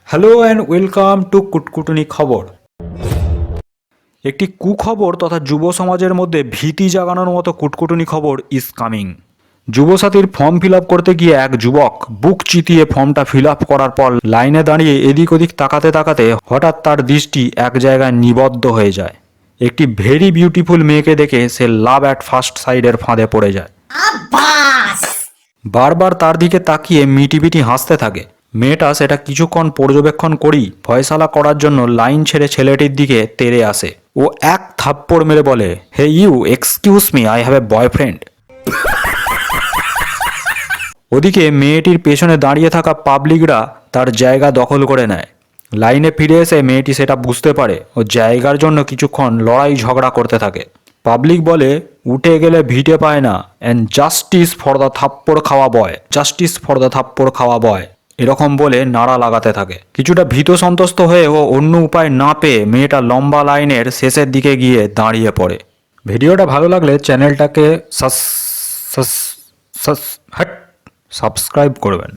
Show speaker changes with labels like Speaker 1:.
Speaker 1: Hello and welcome to কুটকুটুনি খবর। একটি কুখবর তথা যুব সমাজের মধ্যে ভীতি জাগানোর মতো কুটকুটুনি খবর ইজ কামিং। যুবসাথীর ফর্ম ফিল আপ করতে গিয়ে এক যুবক বুক চিতিয়ে ফর্মটা ফিল আপ করার পর লাইনে দাঁড়িয়ে এদিক ওদিক তাকাতে তাকাতে হঠাৎ তার দৃষ্টি এক জায়গায় নিবদ্ধ হয়ে যায়। একটি ভেরি বিউটিফুল মেয়েকে দেখে সে লাভ অ্যাট ফার্স্ট সাইডের ফাঁদে পড়ে যায়। বারবার তার দিকে তাকিয়ে মিটিমিটি হাসতে থাকে। মেয়েটা সেটা কিছুক্ষণ পর্যবেক্ষণ করেই ফয়সালা করার জন্য লাইন ছেড়ে ছেলেটির দিকে তেড়ে আসে। ও এক থাপ্পড় মেরে বলে, hey you, excuse me, I have a boyfriend. ওদিকে মেয়েটির পেছনে দাঁড়িয়ে থাকা পাবলিকরা তার জায়গা দখল করে নেয়। লাইনে ফিরে এসে মেয়েটি সেটা বুঝতে পারে ও জায়গার জন্য কিছুক্ষণ লড়াই ঝগড়া করতে থাকে। পাবলিক বলে, উঠে গেলে ভিটে পায় না, অ্যান্ড জাস্টিস ফর দ্য থাপ্পড় খাওয়া বয়, জাস্টিস ফর দ্য থাপ্পড় খাওয়া বয়, এরকম বলে নাড়া লাগাতে থাকে। কিছুটা ভীত সন্ত্রস্ত হয়ে ও অন্য উপায় না পেয়ে মেয়েটা লম্বা লাইনের শেষের দিকে গিয়ে দাঁড়িয়ে পড়ে। ভিডিওটা ভালো লাগলে চ্যানেলটাকে সাবস্ক্রাইব করবেন।